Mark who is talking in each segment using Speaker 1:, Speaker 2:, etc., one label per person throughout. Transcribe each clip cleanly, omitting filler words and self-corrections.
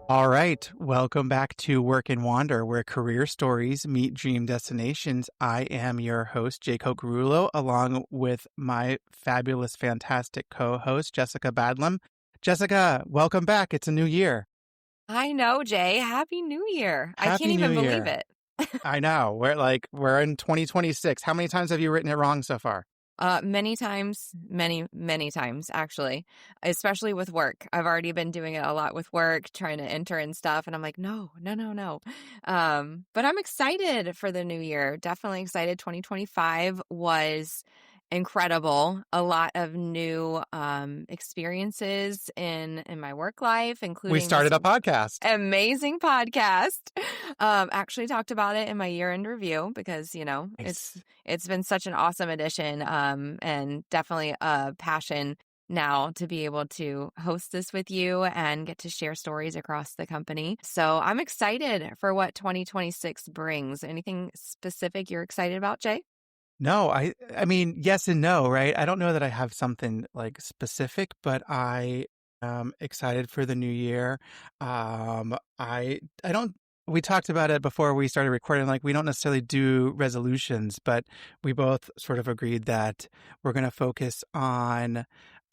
Speaker 1: All right. Welcome back to Work and Wander, where career stories meet dream destinations. I am your host, Jay Cocorullo, along with my fabulous, fantastic co-host, Jessica Badlam. Jessica, welcome back. It's a new year.
Speaker 2: I know, Jay. Happy New Year. I can't
Speaker 1: Happy New
Speaker 2: even believe
Speaker 1: Year.
Speaker 2: it.
Speaker 1: I know. We're in 2026. How many times have you written it wrong so far?
Speaker 2: Many times, many times, actually, especially with work. I've already been doing it a lot with work, trying to enter and stuff. And I'm like, no. But I'm excited for the new year. Definitely excited. 2025 was incredible. A lot of new experiences in my work life,
Speaker 1: We
Speaker 2: including
Speaker 1: started
Speaker 2: this
Speaker 1: a podcast.
Speaker 2: amazing podcast. Actually talked about it in my year-end review because,
Speaker 1: Nice.
Speaker 2: it's been such an awesome addition, and definitely a passion now to be able to host this with you and get to share stories across the company. So I'm excited for what 2026 brings. Anything specific you're excited about, Jay?
Speaker 1: No, I mean, yes and no, right? I don't know that I have something like specific, but I am excited for the new year. I don't, we talked about it before we started recording, like we don't necessarily do resolutions, but we both sort of agreed that we're going to focus on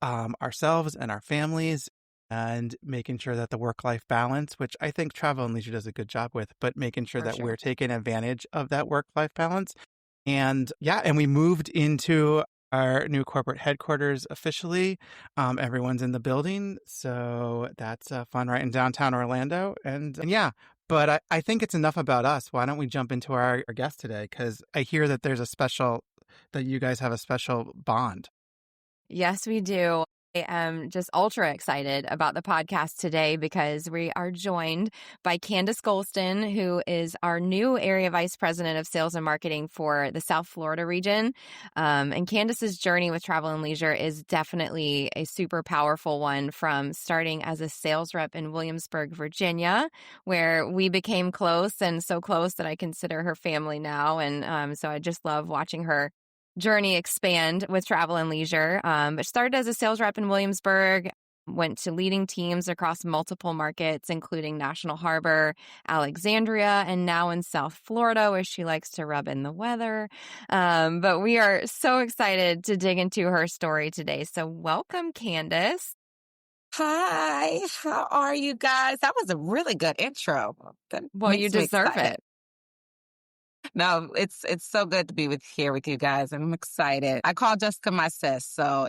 Speaker 1: ourselves and our families and making sure that the work-life balance, which I think Travel and Leisure does a good job with, but making sure
Speaker 2: For
Speaker 1: that
Speaker 2: sure.
Speaker 1: we're taking advantage of that work-life balance. And we moved into our new corporate headquarters officially. Everyone's in the building, so that's fun, right in downtown Orlando. But I think it's enough about us. Why don't we jump into our guest today? Because I hear that that you guys have a special bond.
Speaker 2: Yes, we do. I am just ultra excited about the podcast today because we are joined by Candice Gholston, who is our new Area Vice President of Sales and Marketing for the South Florida region. And Candice's journey with Travel and Leisure is definitely a super powerful one, from starting as a sales rep in Williamsburg, Virginia, where we became close, and so close that I consider her family now. And so I just love watching her journey expand with Travel and Leisure. But started as a sales rep in Williamsburg, went to leading teams across multiple markets, including National Harbor, Alexandria, and now in South Florida, where she likes to rub in the weather. But we are so excited to dig into her story today. So welcome, Candice.
Speaker 3: Hi, how are you guys? That was a really good intro. That
Speaker 2: Well, you
Speaker 3: makes me
Speaker 2: deserve
Speaker 3: excited.
Speaker 2: it.
Speaker 3: No, it's so good to be here with you guys. I'm excited. I call Jessica my sis, so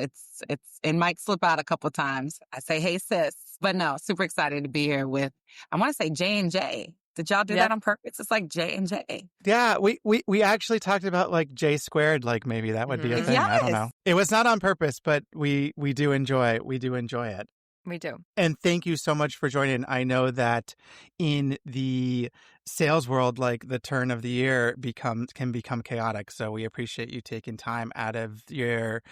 Speaker 3: it might slip out a couple times. I say, "Hey sis," but no, super excited to be here with. I want to say J&J. Did y'all do that on purpose? It's like J&J.
Speaker 1: Yeah, we actually talked about like J squared, like maybe that would be a thing. I don't know.
Speaker 3: Yes.
Speaker 1: It was not on purpose, but we do enjoy it.
Speaker 2: We do.
Speaker 1: And thank you so much for joining. I know that in the sales world, like the turn of the year can become chaotic. So we appreciate you taking time out of your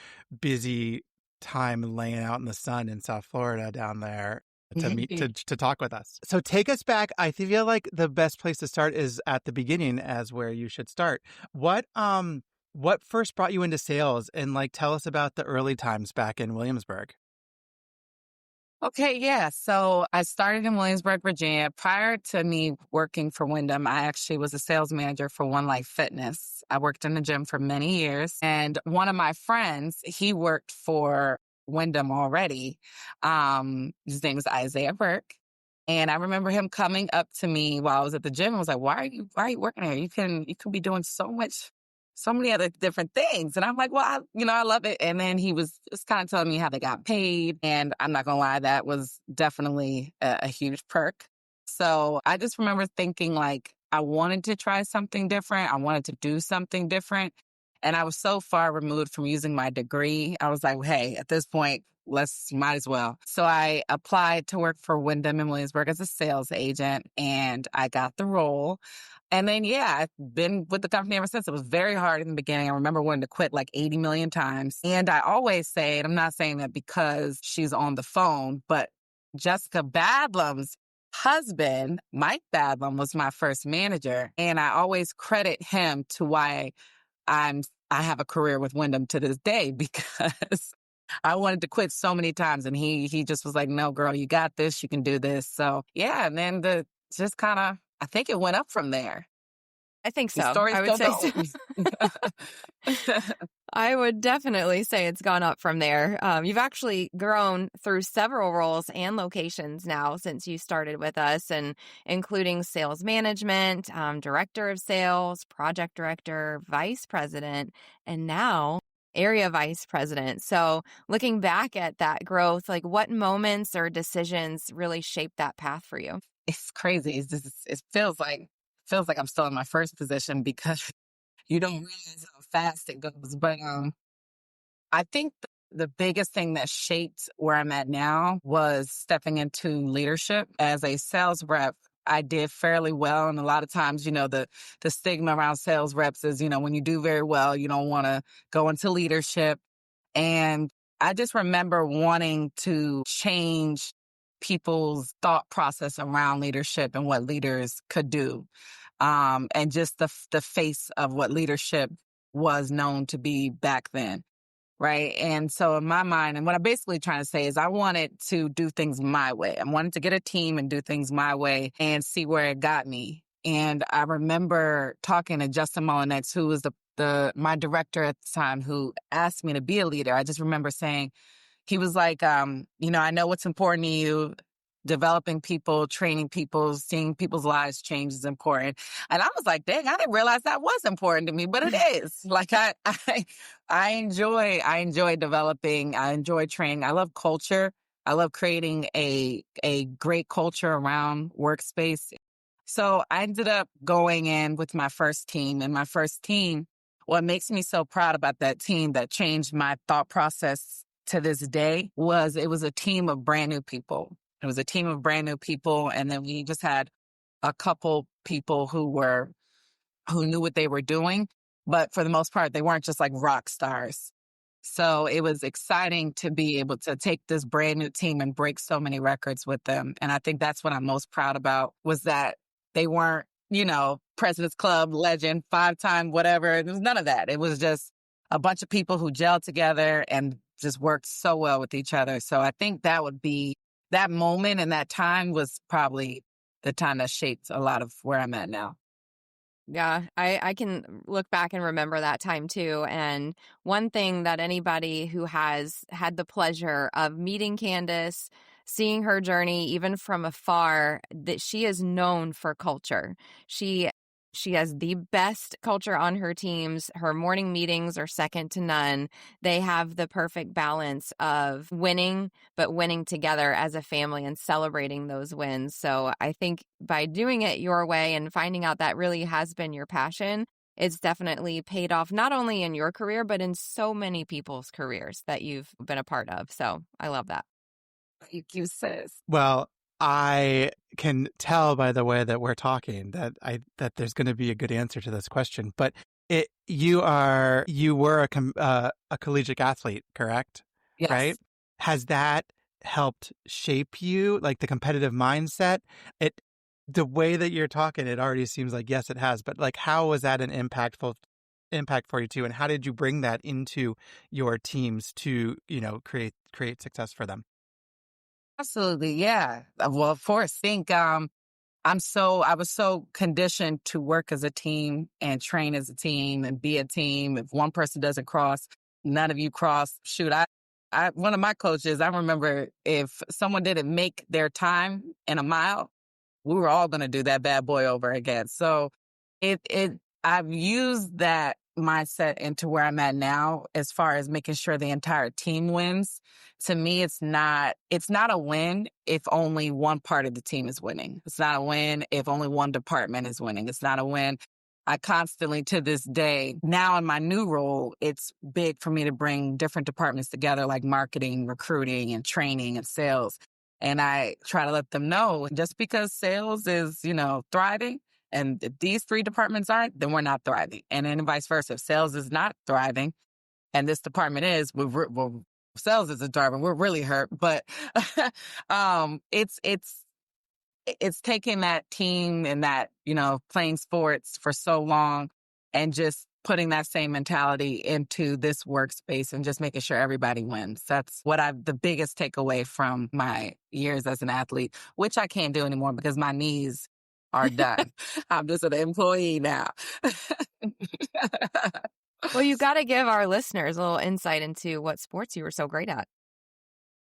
Speaker 1: busy time laying out in the sun in South Florida down there to talk with us. So take us back. I feel like the best place to start is at the beginning, as where you should start. What first brought you into sales, and like tell us about the early times back in Williamsburg.
Speaker 3: Okay, yeah. So I started in Williamsburg, Virginia. Prior to me working for Wyndham, I actually was a sales manager for One Life Fitness. I worked in the gym for many years. And one of my friends, he worked for Wyndham already. His name is Isaiah Burke. And I remember him coming up to me while I was at the gym and was like, why are you working here? You can be doing so many other different things. And I'm like, well, I love it. And then he was just kind of telling me how they got paid. And I'm not going to lie, that was definitely a huge perk. So I just remember thinking like, I wanted to try something different. I wanted to do something different. And I was so far removed from using my degree. I was like, hey, at this point, might as well. So I applied to work for Wyndham in Williamsburg as a sales agent, and I got the role. And then, I've been with the company ever since. It was very hard in the beginning. I remember wanting to quit like 80 million times. And I always say, and I'm not saying that because she's on the phone, but Jessica Badlam's husband, Mike Badlam, was my first manager. And I always credit him to why I have a career with Wyndham to this day, because I wanted to quit so many times, and he just was like, "No, girl, you got this. You can do this." So yeah, and then just kind of, I think it went up from there.
Speaker 2: I think
Speaker 3: The
Speaker 2: so.
Speaker 3: story
Speaker 2: I would
Speaker 3: still
Speaker 2: say so.
Speaker 3: goes.
Speaker 2: I would definitely say it's gone up from there. You've actually grown through several roles and locations now since you started with us, and including sales management, director of sales, project director, vice president, and now area vice president. So looking back at that growth, like what moments or decisions really shaped that path for you?
Speaker 3: It's crazy. It feels like I'm still in my first position because you don't realize how fast it goes. But I think the biggest thing that shaped where I'm at now was stepping into leadership as a sales rep. I did fairly well. And a lot of times, the stigma around sales reps is, when you do very well, you don't want to go into leadership. And I just remember wanting to change people's thought process around leadership and what leaders could do. And just the face of what leadership was known to be back then. Right. And so in my mind, and what I'm basically trying to say is I wanted to do things my way. I wanted to get a team and do things my way and see where it got me. And I remember talking to Justin Molinetz, who was my director at the time, who asked me to be a leader. I just remember saying, he was like, I know what's important to you. Developing people, training people, seeing people's lives change is important. And I was like, dang, I didn't realize that was important to me, but it is. Like I enjoy developing. I enjoy training. I love culture. I love creating a great culture around workspace. So I ended up going in with my first team, and my first team, what makes me so proud about that team that changed my thought process to this day was it was a team of brand new people. It was a team of brand new people. And then we just had a couple people who knew what they were doing. But for the most part, they weren't just like rock stars. So it was exciting to be able to take this brand new team and break so many records with them. And I think that's what I'm most proud about was that they weren't, President's Club legend, 5-time, whatever. There was none of that. It was just a bunch of people who gelled together and just worked so well with each other. So I think that moment and that time was probably the time that shaped a lot of where I'm at now.
Speaker 2: Yeah, I can look back and remember that time too. And one thing that anybody who has had the pleasure of meeting Candice, seeing her journey even from afar, that she is known for culture. She has the best culture on her teams. Her morning meetings are second to none. They have the perfect balance of winning, but winning together as a family and celebrating those wins. So I think by doing it your way and finding out that really has been your passion, it's definitely paid off not only in your career, but in so many people's careers that you've been a part of. So I love that.
Speaker 3: Thank you, sis.
Speaker 1: Well, I can tell by the way that we're talking that there's going to be a good answer to this question. But you were a collegiate athlete, correct?
Speaker 3: Yes.
Speaker 1: Right? Has that helped shape you, like the competitive mindset? The way that you're talking, it already seems like yes, it has. But like, how was that an impact for you too? And how did you bring that into your teams to create success for them?
Speaker 3: Absolutely. Yeah. Well, of course, I was so conditioned to work as a team and train as a team and be a team. If one person doesn't cross, none of you cross. Shoot, one of my coaches, I remember if someone didn't make their time in a mile, we were all going to do that bad boy over again. So I've used that mindset into where I'm at now as far as making sure the entire team wins. To me, it's not a win if only one part of the team is winning. It's not a win if only one department is winning. It's not a win. I constantly, to this day, now in my new role, it's big for me to bring different departments together like marketing, recruiting, and training and sales. And I try to let them know just because sales is, thriving, and if these three departments aren't, then we're not thriving. And then vice versa. If sales is not thriving and this department is, sales isn't thriving, we're really hurt. But it's taking that team and that, playing sports for so long and just putting that same mentality into this workspace and just making sure everybody wins. That's what the biggest takeaway from my years as an athlete, which I can't do anymore because my knees are done. I'm just an employee now.
Speaker 2: Well, you got to give our listeners a little insight into what sports you were so great at.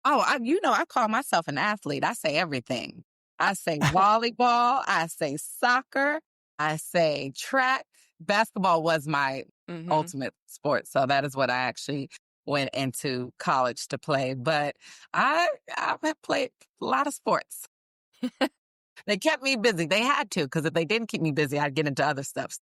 Speaker 3: Oh, I call myself an athlete. I say everything. I say volleyball. I say soccer. I say track. Basketball was my ultimate sport. So that is what I actually went into college to play. But I have played a lot of sports. They kept me busy. They had to, because if they didn't keep me busy, I'd get into other stuff.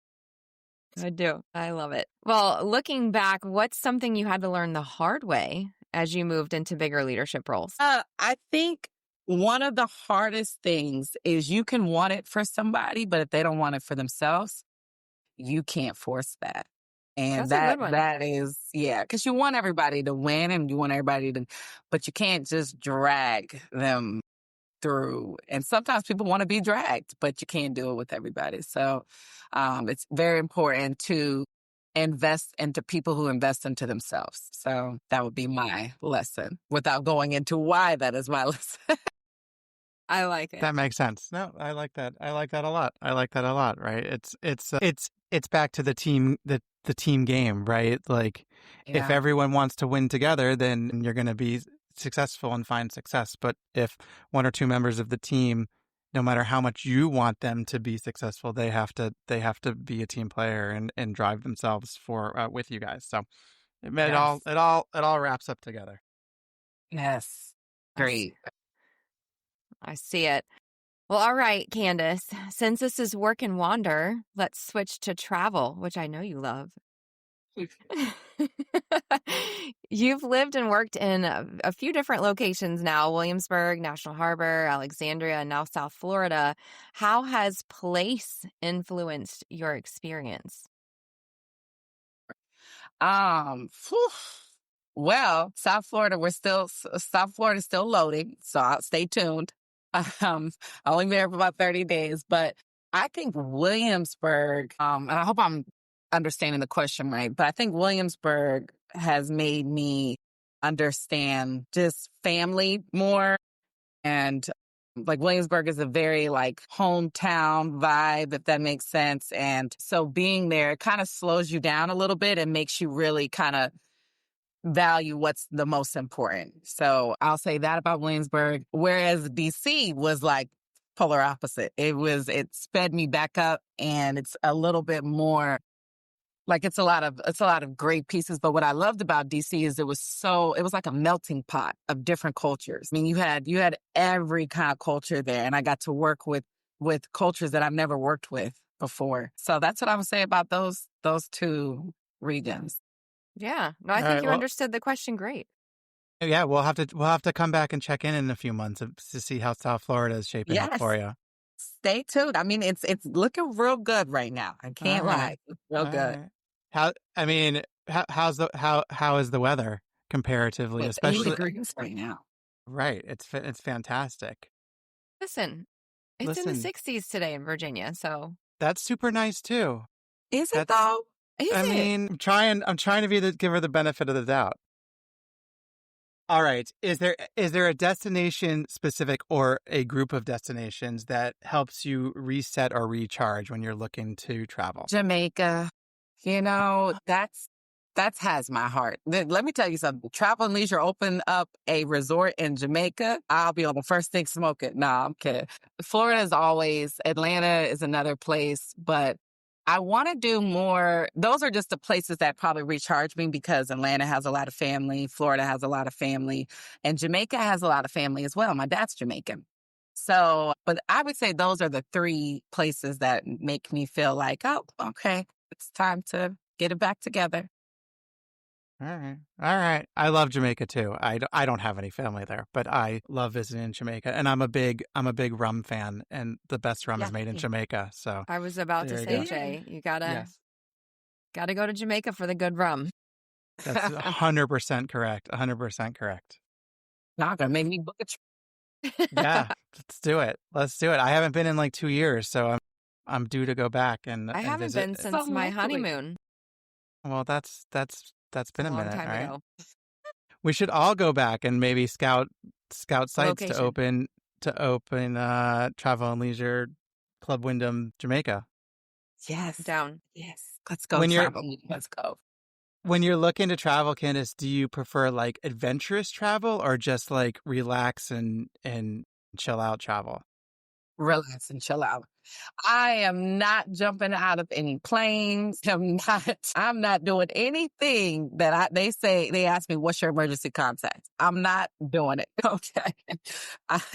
Speaker 2: I do. I love it. Well, looking back, what's something you had to learn the hard way as you moved into bigger leadership roles?
Speaker 3: I think one of the hardest things is you can want it for somebody, but if they don't want it for themselves, you can't force that. And
Speaker 2: That's a good one.
Speaker 3: that is, because you want everybody to win and you want everybody to, but you can't just drag them through. And sometimes people want to be dragged, but you can't do it with everybody. So it's very important to invest into people who invest into themselves. So that would be my lesson without going into why that is my lesson.
Speaker 2: I like it.
Speaker 1: That makes sense. No, I like that. I like that a lot. I like that a lot. Right. It's back to the team game, right? Like if everyone wants to win together, then you're going to be successful and find success. But if one or two members of the team, no matter how much you want them to be successful, they have to be a team player and drive themselves with you guys. So it all wraps up together.
Speaker 3: Yes. Great.
Speaker 2: I see it. Well, all right, Candice, since this is work and wander, let's switch to travel, which I know you love. You've lived and worked in a few different locations now, Williamsburg, National Harbor, Alexandria, and now South Florida. How has place influenced your experience?
Speaker 3: Well, South Florida is still loading, so stay tuned. I only there for about 30 days, but I think Williamsburg, and I hope I'm understanding the question right, but I think Williamsburg has made me understand just family more. And like Williamsburg is a very like hometown vibe, if that makes sense. And so being there kind of slows you down a little bit and makes you really kind of value what's the most important. So I'll say that about Williamsburg. Whereas DC was like polar opposite. It sped me back up, and it's a little bit more like it's a lot of great pieces. But what I loved about DC is it was like a melting pot of different cultures. I mean, you had every kind of culture there, and I got to work with cultures that I've never worked with before. So that's what I would say about those two regions.
Speaker 2: Yeah. No, I think you understood the question great.
Speaker 1: Yeah, we'll have to come back and check in a few months to see how South Florida is shaping up for you.
Speaker 3: Stay tuned. I mean, it's looking real good right now. I can't lie. It's real good.
Speaker 1: Right. How is the weather comparatively, especially
Speaker 3: 80 degrees right now?
Speaker 1: Right. It's fantastic.
Speaker 2: Listen, it's in the 60s today in Virginia, so
Speaker 1: that's super nice too.
Speaker 3: Is it though?
Speaker 1: mean, I'm trying to give her the benefit of the doubt. All right. Is there a destination specific or a group of destinations that helps you reset or recharge when you're looking to travel?
Speaker 3: Jamaica. That has my heart. Let me tell you something. Travel and Leisure open up a resort in Jamaica. I'll be on the first thing smoking. No, I'm kidding. Florida is always, Atlanta is another place, but I want to do more. Those are just the places that probably recharge me because Atlanta has a lot of family, Florida has a lot of family, and Jamaica has a lot of family as well. My dad's Jamaican. So, but I would say those are the three places that make me feel like, oh, okay, it's time to get it back together.
Speaker 1: All right. I love Jamaica too. I don't have any family there, but I love visiting Jamaica, and I'm a big rum fan, and the best rum is made in Jamaica. So
Speaker 2: I was about to say, Jay, you gotta go to Jamaica for the good rum.
Speaker 1: That's 100% correct. 100% correct.
Speaker 3: Not gonna make me book a trip.
Speaker 1: Yeah, let's do it. I haven't been in like 2 years, so I'm due to go back and
Speaker 2: I haven't been since my honeymoon.
Speaker 1: Well, that's been
Speaker 2: A
Speaker 1: a
Speaker 2: long
Speaker 1: minute,
Speaker 2: time
Speaker 1: right?
Speaker 2: ago.
Speaker 1: We should all go back and maybe scout sites
Speaker 2: Location.
Speaker 1: to open Travel and Leisure Club Wyndham Jamaica.
Speaker 3: Yes.
Speaker 2: Down.
Speaker 3: Yes. Let's go
Speaker 1: When you're
Speaker 3: travel. Let's go.
Speaker 1: when you're looking to travel, Candice, do you prefer like adventurous travel or just like relax and chill out travel?
Speaker 3: Relax and chill out. I am not jumping out of any planes. I'm not doing anything that they ask me, what's your emergency contact? I'm not doing it. Okay.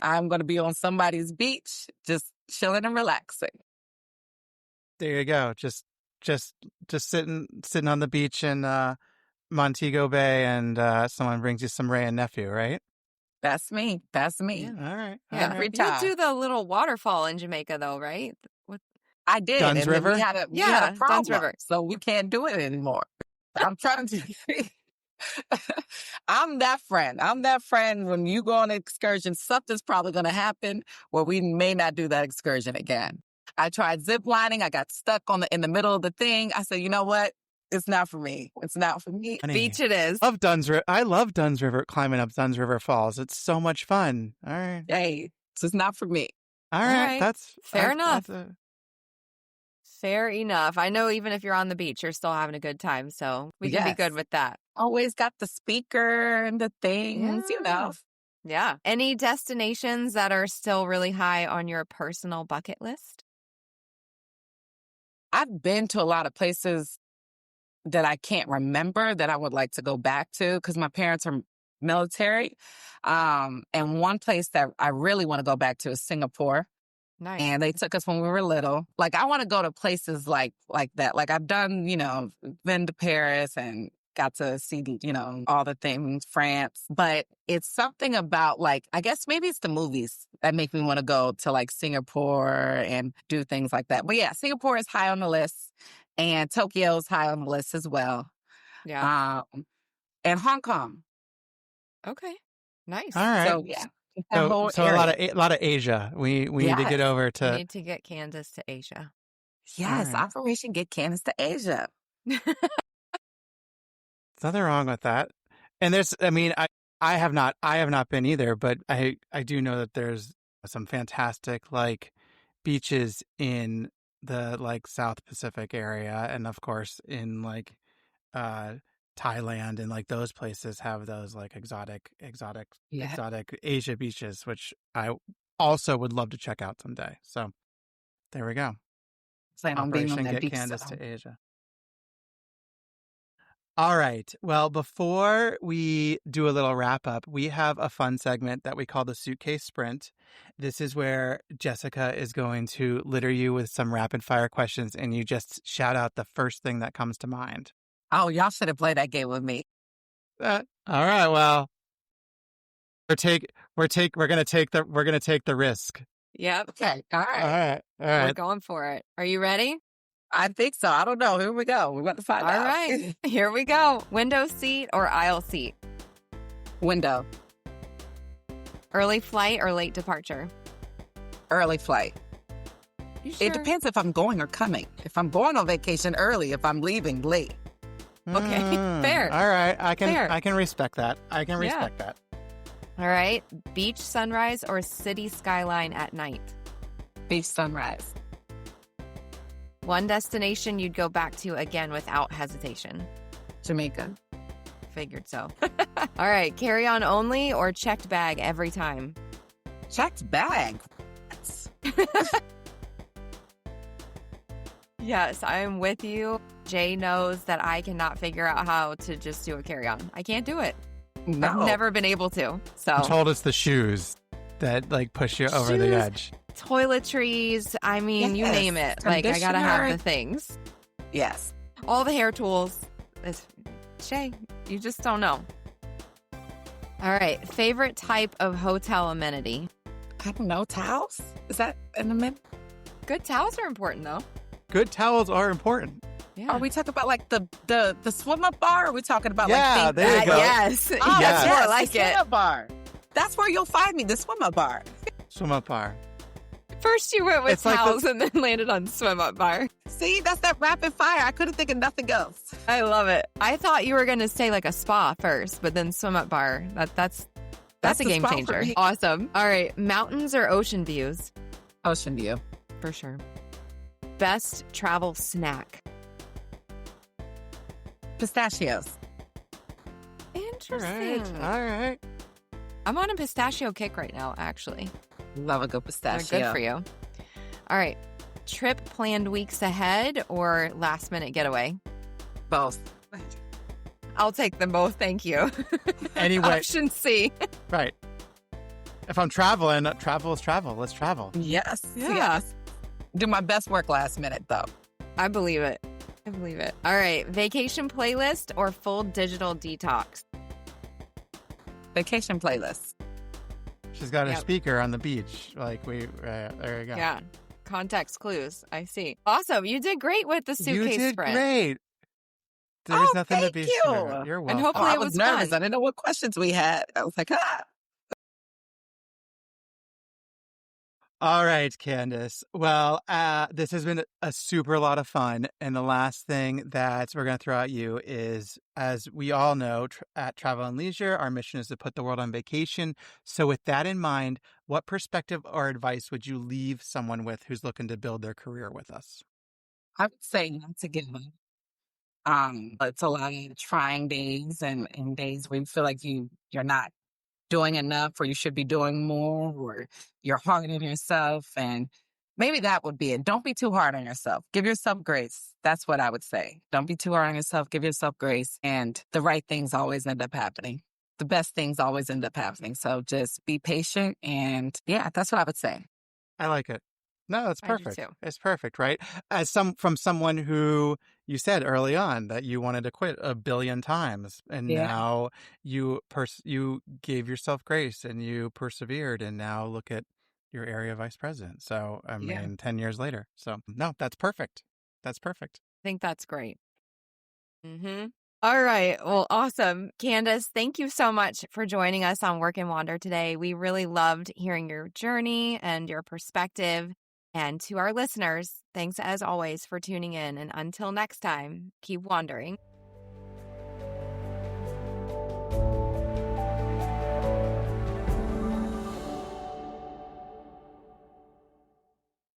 Speaker 3: I'm going to be on somebody's beach, just chilling and relaxing.
Speaker 1: There you go. Just sitting on the beach in Montego Bay, and someone brings you some Ray and Nephew, right?
Speaker 3: That's me. That's me.
Speaker 1: Yeah. All right.
Speaker 2: Yeah.
Speaker 3: Every
Speaker 2: You
Speaker 3: time.
Speaker 2: do the little waterfall in Jamaica, though, right? What?
Speaker 3: I did.
Speaker 1: Dunn's
Speaker 3: and then
Speaker 1: River?
Speaker 3: we had a
Speaker 2: Dunn's
Speaker 3: problem,
Speaker 2: River.
Speaker 3: so we can't do it anymore. I'm trying to. I'm that friend. I'm that friend when you go on an excursion, something's probably going to happen where we may not do that excursion again. I tried zip lining. I got stuck in the middle of the thing. I said, you know what? It's not for me. It's not for me.
Speaker 1: Honey,
Speaker 2: Beach it is.
Speaker 1: I love Dunn's River, climbing up Dunn's River Falls. It's so much fun. All right.
Speaker 3: Hey, it's just not for me.
Speaker 1: All right.
Speaker 2: right.
Speaker 1: That's
Speaker 2: Fair enough.
Speaker 1: that's
Speaker 2: Fair enough. I know even if you're on the beach, you're still having a good time. So we can be good
Speaker 3: Yes.
Speaker 2: with that.
Speaker 3: Always got the speaker and the things, you know.
Speaker 2: Yeah. Any destinations that are still really high on your personal bucket list?
Speaker 3: I've been to a lot of places that I can't remember that I would like to go back to because my parents are military. And one place that I really want to go back to is Singapore.
Speaker 2: Nice.
Speaker 3: And they took us when we were little. Like, I want to go to places like that. Like, I've done, been to Paris and got to see, all the things, France. But it's something about, like, I guess maybe it's the movies that make me want to go to, like, Singapore and do things like that. But yeah, Singapore is high on the list. And Tokyo's high on the list as well.
Speaker 2: Yeah.
Speaker 3: And Hong Kong.
Speaker 2: Okay. Nice.
Speaker 1: all right.
Speaker 3: So, yeah.
Speaker 1: So a lot of Asia. We need to get over
Speaker 2: We
Speaker 1: to.
Speaker 2: need to get Candice to Asia.
Speaker 3: Yes,
Speaker 1: All right.
Speaker 3: Operation Get Candice to Asia.
Speaker 1: There's nothing wrong with that. And I have not been either, but I do know that there's some fantastic like beaches in the like South Pacific area, and of course in like Thailand and like those places have those like exotic Asia beaches, which I also would love to check out someday. So there we go.
Speaker 3: Plan on being on
Speaker 1: Operation
Speaker 3: that
Speaker 1: Get
Speaker 3: beach.
Speaker 1: Candice
Speaker 3: So.
Speaker 1: to Asia. All right. Well, before we do a little wrap up, we have a fun segment that we call the Suitcase Sprint. This is where Jessica is going to litter you with some rapid fire questions, and you just shout out the first thing that comes to mind.
Speaker 3: Oh, y'all should have played that game with me.
Speaker 1: All right. Well, we're gonna take the risk.
Speaker 2: Yep.
Speaker 3: Okay. All right.
Speaker 1: All right. All
Speaker 2: We're
Speaker 1: right.
Speaker 2: going for it. Are you ready?
Speaker 3: I think so. I don't know. Here we go. We're about to find
Speaker 2: All
Speaker 3: out.
Speaker 2: right. Here we go. Window seat or aisle seat?
Speaker 3: Window.
Speaker 2: Early flight or late departure?
Speaker 3: Early flight.
Speaker 2: You sure?
Speaker 3: It depends if I'm going or coming. If I'm going on vacation early, if I'm leaving late.
Speaker 2: Okay, fair.
Speaker 1: All right. I
Speaker 2: Fair.
Speaker 1: can respect that. I can respect that.
Speaker 2: All right. Beach sunrise or city skyline at night?
Speaker 3: Beach sunrise.
Speaker 2: One destination you'd go back to again without hesitation?
Speaker 3: Jamaica.
Speaker 2: Figured so. All right. Carry on only or checked bag every time?
Speaker 3: Checked bag.
Speaker 2: Yes, I'm with you. Jay knows that I cannot figure out how to just do a carry-on. I can't do it.
Speaker 3: No.
Speaker 2: I've never been able to. So
Speaker 1: I'm told it's the shoes that like push you over the
Speaker 2: Shoes.
Speaker 1: edge.
Speaker 2: Toiletries, I mean, you
Speaker 3: Yes.
Speaker 2: name it. Like, I gotta have the
Speaker 3: Conditioner.
Speaker 2: things.
Speaker 3: Yes.
Speaker 2: All the hair tools. Shay, you just don't know. All right. Favorite type of hotel amenity?
Speaker 3: I don't know. Towels? Is that in the mid?
Speaker 2: Good towels are important, though.
Speaker 1: Good towels are important.
Speaker 2: Yeah.
Speaker 3: Are we talking about like the swim up bar? Or are we talking about
Speaker 1: Yeah,
Speaker 3: like
Speaker 1: there you go.
Speaker 2: Yes.
Speaker 3: Oh,
Speaker 1: Yes.
Speaker 2: That's more
Speaker 3: yes,
Speaker 2: like
Speaker 3: the
Speaker 2: it.
Speaker 3: swim up bar. That's where you'll find me. The swim up bar.
Speaker 1: Swim up bar.
Speaker 2: First you went with
Speaker 1: It's like
Speaker 2: towels and then landed on swim up bar.
Speaker 3: See, that's that rapid fire. I couldn't think of nothing else.
Speaker 2: I love it. I thought you were going to say like a spa first, but then swim up bar. That's a
Speaker 3: the
Speaker 2: game
Speaker 3: spot for
Speaker 2: changer.
Speaker 3: me.
Speaker 2: Awesome. All right. Mountains or ocean views?
Speaker 3: Ocean view.
Speaker 2: For sure. Best travel snack?
Speaker 3: Pistachios.
Speaker 1: All
Speaker 2: Interesting.
Speaker 1: right.
Speaker 2: I'm on a pistachio kick right now, actually.
Speaker 3: Love a good
Speaker 2: They're
Speaker 3: pistachio.
Speaker 2: good for you. All right. Trip planned weeks ahead or last minute getaway?
Speaker 3: Both.
Speaker 2: I'll take them both. Thank you.
Speaker 1: Anyway,
Speaker 2: Option C.
Speaker 1: right. If I'm traveling, travel is travel. Let's travel.
Speaker 3: Yes.
Speaker 2: Yeah.
Speaker 3: Yes. Do my best work last minute, though.
Speaker 2: I believe it. I believe it. All right. Vacation playlist or full digital detox?
Speaker 3: Vacation playlist.
Speaker 1: She's got a
Speaker 2: Yep.
Speaker 1: speaker on the beach. Like there you go.
Speaker 2: Yeah. Context clues. I see. Awesome. You did great with the
Speaker 1: You
Speaker 2: suitcase
Speaker 1: did
Speaker 2: sprint.
Speaker 1: great. There's nothing to
Speaker 3: thank
Speaker 1: be
Speaker 3: you.
Speaker 1: scared of. You're welcome.
Speaker 2: hopefully
Speaker 3: I
Speaker 2: it
Speaker 3: was
Speaker 2: was
Speaker 3: nervous.
Speaker 2: fun.
Speaker 3: I didn't know what questions we had. I was like,
Speaker 1: All right, Candice. Well, this has been a super lot of fun. And the last thing that we're going to throw at you is, as we all know, at Travel and Leisure, our mission is to put the world on vacation. So with that in mind, what perspective or advice would you leave someone with who's looking to build their career with us?
Speaker 3: I would say not to give up. It's a lot of trying days and days where you feel like you're not doing enough or you should be doing more or you're hard on yourself. And maybe that would be it. Don't be too hard on yourself. Give yourself grace. That's what I would say. Don't be too hard on yourself. Give yourself grace. And the right things always end up happening. The best things always end up happening. So just be patient. And yeah, that's what I would say.
Speaker 1: I like it. No, it's
Speaker 2: I do
Speaker 1: perfect.
Speaker 2: too.
Speaker 1: It's perfect, right? From someone who you said early on that you wanted to quit a billion times, and
Speaker 3: Yeah.
Speaker 1: now you gave yourself grace and you persevered, and now look at your area vice president. So I
Speaker 3: Yeah.
Speaker 1: mean, 10 years later. So no, that's perfect. That's perfect.
Speaker 2: I think that's great. Mm-hmm. All right. Well, awesome. Candice, thank you so much for joining us on Work and Wander today. We really loved hearing your journey and your perspective. And to our listeners, thanks as always for tuning in. And until next time, keep wandering.